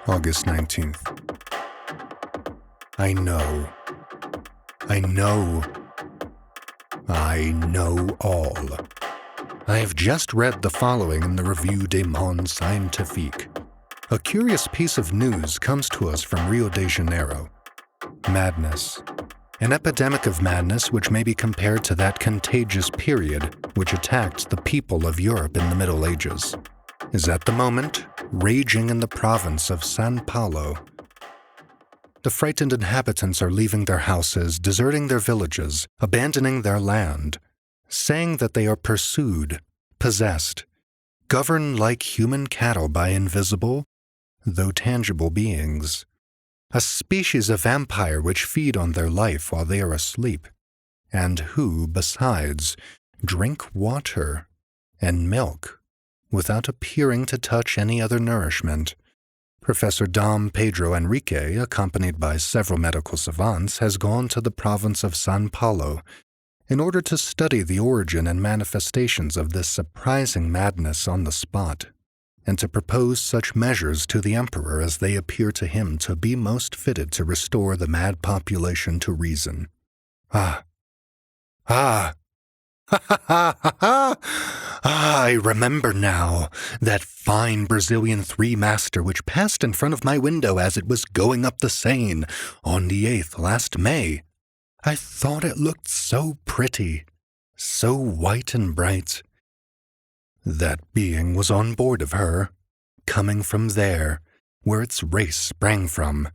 August 19th. I know. I know all. I have just read the following in the Revue des Mondes Scientifiques. A curious piece of news comes to us from Rio de Janeiro. Madness. An epidemic of madness which may be compared to that contagious period which attacked the people of Europe in the Middle Ages, is at the moment raging in the province of São Paulo. The frightened inhabitants are leaving their houses, deserting their villages, abandoning their land, saying that they are pursued, possessed, governed like human cattle by invisible, though tangible beings, a species of vampire which feed on their life while they are asleep, and who, besides, drink water and milk without appearing to touch any other nourishment. Professor Dom Pedro Henrique, accompanied by several medical savants, has gone to the province of São Paulo in order to study the origin and manifestations of this surprising madness on the spot, and to propose such measures to the emperor as they appear to him to be most fitted to restore the mad population to reason. I remember now that fine Brazilian three-master which passed in front of my window as it was going up the Seine on the 8th last May. I thought it looked so pretty, so white and bright. That being was on board of her, coming from there, where its race sprang from,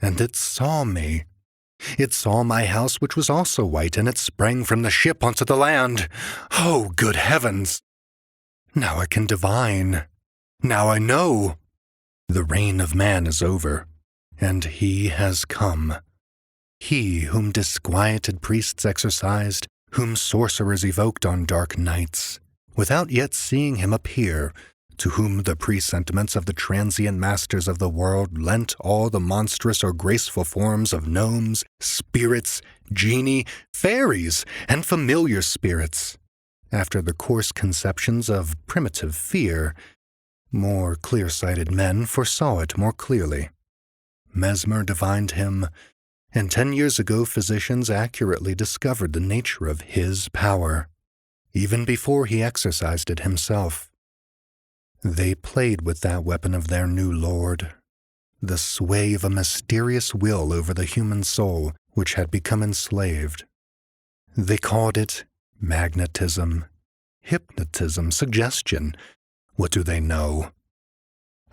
and it saw me. It saw my house, which was also white, and it sprang from the ship onto the land. Oh, good heavens! Now I can divine. Now I know. The reign of man is over, and he has come. He whom disquieted priests exorcised, whom sorcerers evoked on dark nights, without yet seeing him appear, to whom the presentiments of the transient masters of the world lent all the monstrous or graceful forms of gnomes, spirits, genii, fairies, and familiar spirits, after the coarse conceptions of primitive fear. More clear-sighted men foresaw it more clearly. Mesmer divined him, and 10 years ago physicians accurately discovered the nature of his power, even before he exercised it himself. They played with that weapon of their new lord, the sway of a mysterious will over the human soul which had become enslaved. They called it magnetism, hypnotism, suggestion. What do they know?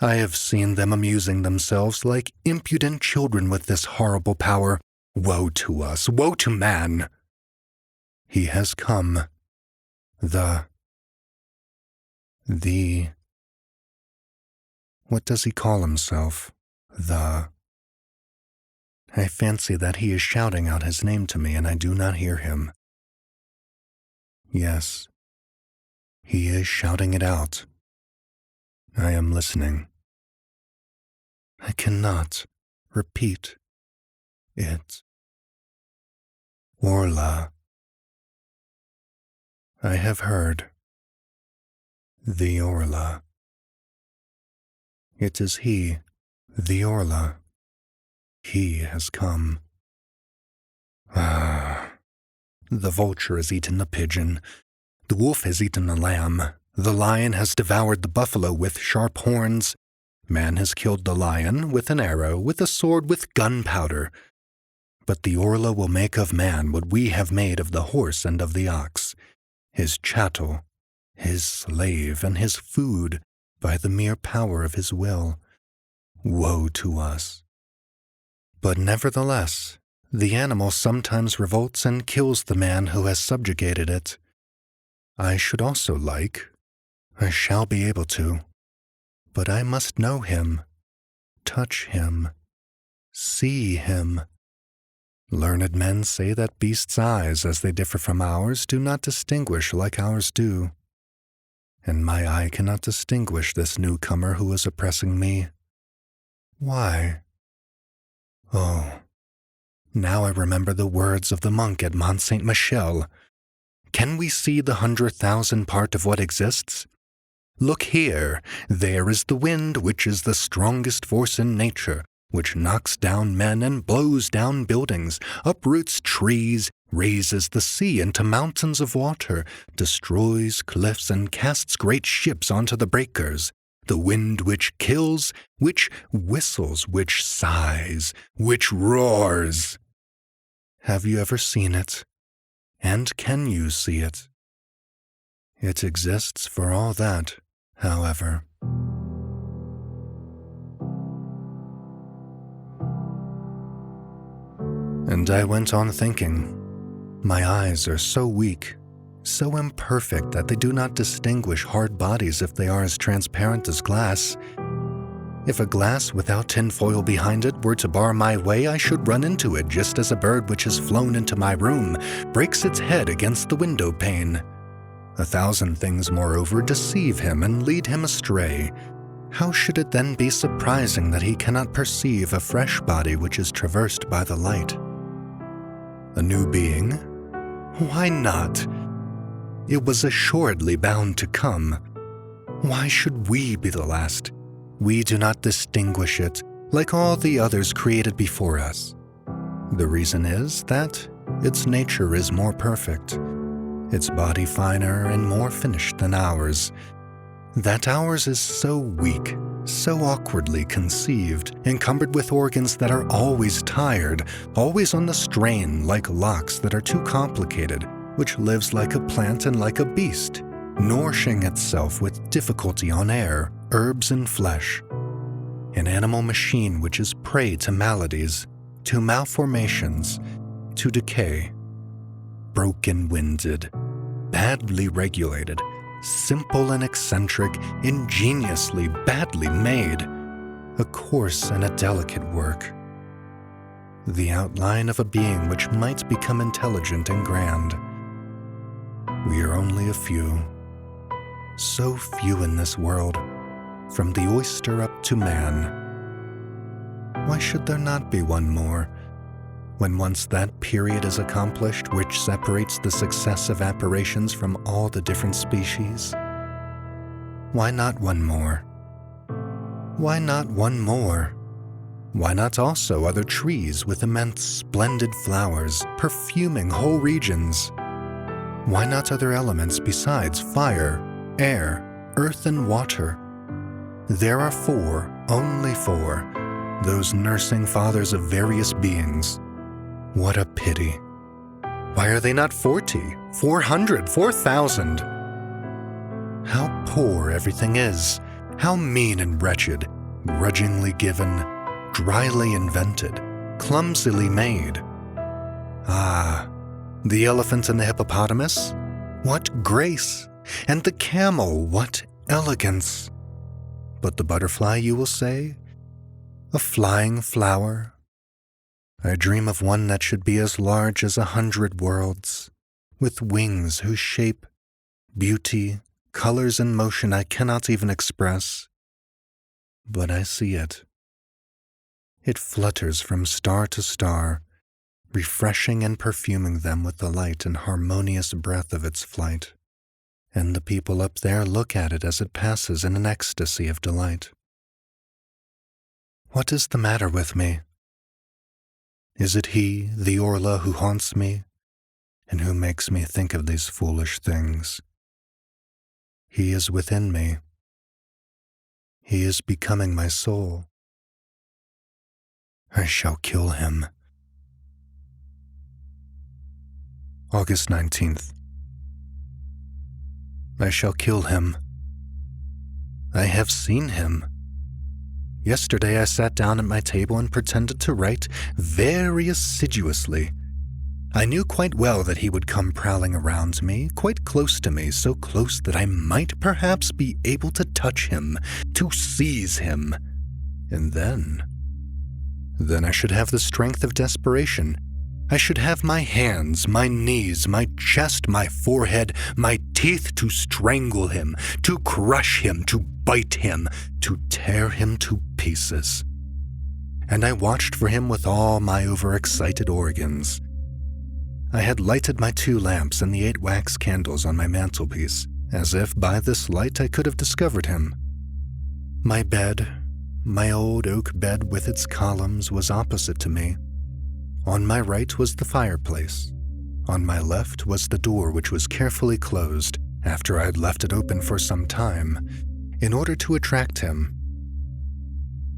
I have seen them amusing themselves like impudent children with this horrible power. Woe to us! Woe to man! He has come. What does he call himself? I fancy that he is shouting out his name to me, and I do not hear him. Yes, he is shouting it out. I am listening. I cannot repeat it. Horla. I have heard. The Horla. It is he, the Horla. He has come. The vulture has eaten the pigeon. The wolf has eaten the lamb. The lion has devoured the buffalo with sharp horns. Man has killed the lion with an arrow, with a sword, with gunpowder. But the Horla will make of man what we have made of the horse and of the ox, his chattel, his slave, and his food, by the mere power of his will. Woe to us! But nevertheless, the animal sometimes revolts and kills the man who has subjugated it. I should also like, I shall be able to, but I must know him, touch him, see him. Learned men say that beasts' eyes, as they differ from ours, do not distinguish like ours do. And my eye cannot distinguish this newcomer who is oppressing me. Why? Oh, now I remember the words of the monk at Mont Saint-Michel. Can we see the 100,000th part of what exists? Look here, there is the wind, which is the strongest force in nature, which knocks down men and blows down buildings, uproots trees, raises the sea into mountains of water, destroys cliffs and casts great ships onto the breakers. The wind which kills, which whistles, which sighs, which roars. Have you ever seen it? And can you see it? It exists for all that, however. And I went on thinking. My eyes are so weak, so imperfect that they do not distinguish hard bodies if they are as transparent as glass. If a glass without tinfoil behind it were to bar my way, I should run into it just as a bird which has flown into my room breaks its head against the window pane. 1,000 things, moreover, deceive him and lead him astray. How should it then be surprising that he cannot perceive a fresh body which is traversed by the light? A new being? Why not? It was assuredly bound to come. Why should we be the last? We do not distinguish it, like all the others created before us. The reason is that its nature is more perfect, its body finer and more finished than ours. That ours is so weak, so awkwardly conceived, encumbered with organs that are always tired, always on the strain like locks that are too complicated, which lives like a plant and like a beast, nourishing itself with difficulty on air, herbs and flesh. An animal machine which is prey to maladies, to malformations, to decay. Broken-winded, badly regulated, simple and eccentric, ingeniously badly made, a coarse and a delicate work. The outline of a being which might become intelligent and grand. We are only a few, so few in this world, from the oyster up to man. Why should there not be one more, when once that period is accomplished which separates the successive apparitions from all the different species? Why not one more? Why not one more? Why not also other trees with immense splendid flowers, perfuming whole regions? Why not other elements besides fire, air, earth, and water? There are 4, only 4, those nursing fathers of various beings. What a pity. Why are they not 40, 400, 4,000? How poor everything is, how mean and wretched, grudgingly given, dryly invented, clumsily made. Ah, the elephant and the hippopotamus? What grace! And the camel, what elegance! But the butterfly, you will say? A flying flower? I dream of one that should be as large as 100 worlds, with wings whose shape, beauty, colors, and motion I cannot even express. But I see it. It flutters from star to star, refreshing and perfuming them with the light and harmonious breath of its flight. And the people up there look at it as it passes in an ecstasy of delight. What is the matter with me? Is it he, the Horla, who haunts me, and who makes me think of these foolish things? He is within me. He is becoming my soul. I shall kill him. August 19th. I shall kill him. I have seen him. Yesterday I sat down at my table and pretended to write very assiduously. I knew quite well that he would come prowling around me, quite close to me, so close that I might perhaps be able to touch him, to seize him. And then I should have the strength of desperation. I should have my hands, my knees, my chest, my forehead, my teeth to strangle him, to crush him, to bite him, to tear him to pieces. And I watched for him with all my overexcited organs. I had lighted my 2 lamps and the 8 wax candles on my mantelpiece, as if by this light I could have discovered him. My bed, my old oak bed with its columns, was opposite to me. On my right was the fireplace. On my left was the door, which was carefully closed after I had left it open for some time, in order to attract him.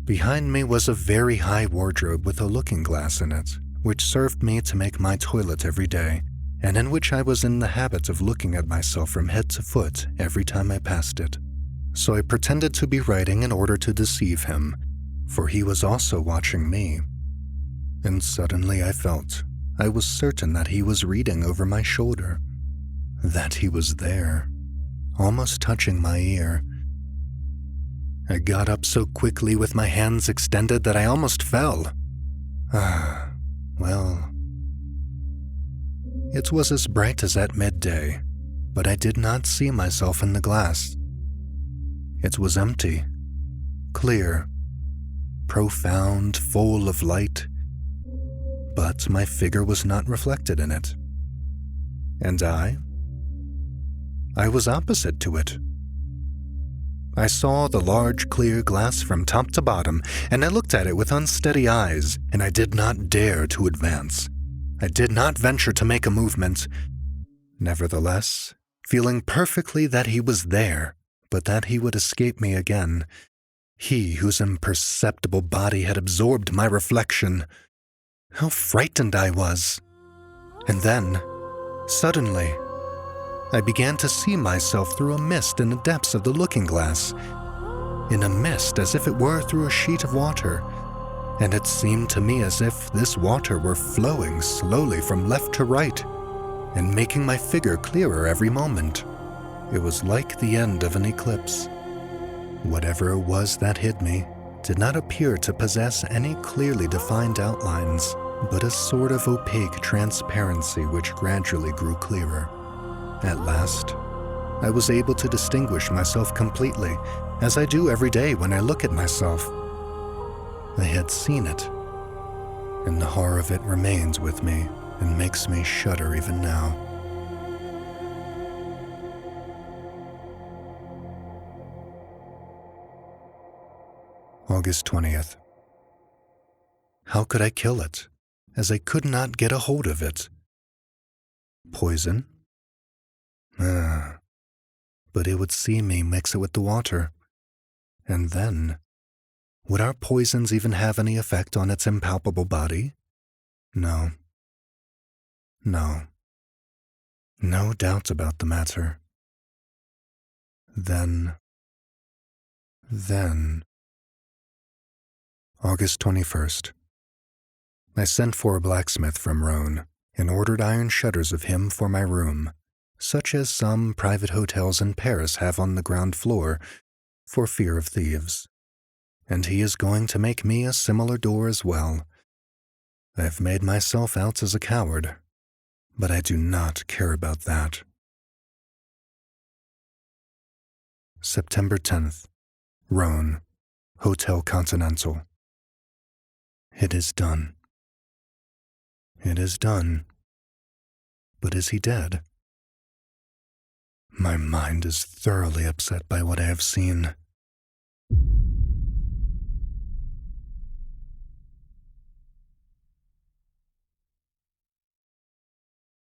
Behind me was a very high wardrobe with a looking glass in it, which served me to make my toilet every day, and in which I was in the habit of looking at myself from head to foot every time I passed it. So I pretended to be writing in order to deceive him, for he was also watching me. And suddenly I was certain that he was reading over my shoulder, that he was there, almost touching my ear. I got up so quickly with my hands extended that I almost fell. Well, it was as bright as at midday, but I did not see myself in the glass. It was empty, clear, profound, full of light, but my figure was not reflected in it. And I was opposite to it. I saw the large clear glass from top to bottom, and I looked at it with unsteady eyes, and I did not dare to advance. I did not venture to make a movement. Nevertheless, feeling perfectly that he was there, but that he would escape me again, he whose imperceptible body had absorbed my reflection. How frightened I was! And then, suddenly, I began to see myself through a mist in the depths of the looking glass, in a mist as if it were through a sheet of water, and it seemed to me as if this water were flowing slowly from left to right, and making my figure clearer every moment. It was like the end of an eclipse. Whatever it was that hid me did not appear to possess any clearly defined outlines, but a sort of opaque transparency which gradually grew clearer. At last, I was able to distinguish myself completely, as I do every day when I look at myself. I had seen it, and the horror of it remains with me and makes me shudder even now. August 20th. How could I kill it, as I could not get a hold of it? Poison? But it would see me mix it with the water. And then, would our poisons even have any effect on its impalpable body? No. No doubt about the matter. Then, August 21st. I sent for a blacksmith from Rhone and ordered iron shutters of him for my room, such as some private hotels in Paris have on the ground floor, for fear of thieves. And he is going to make me a similar door as well. I've made myself out as a coward, but I do not care about that. September 10th. Rhone, Hotel Continental. It is done. It is done. But is he dead? My mind is thoroughly upset by what I have seen.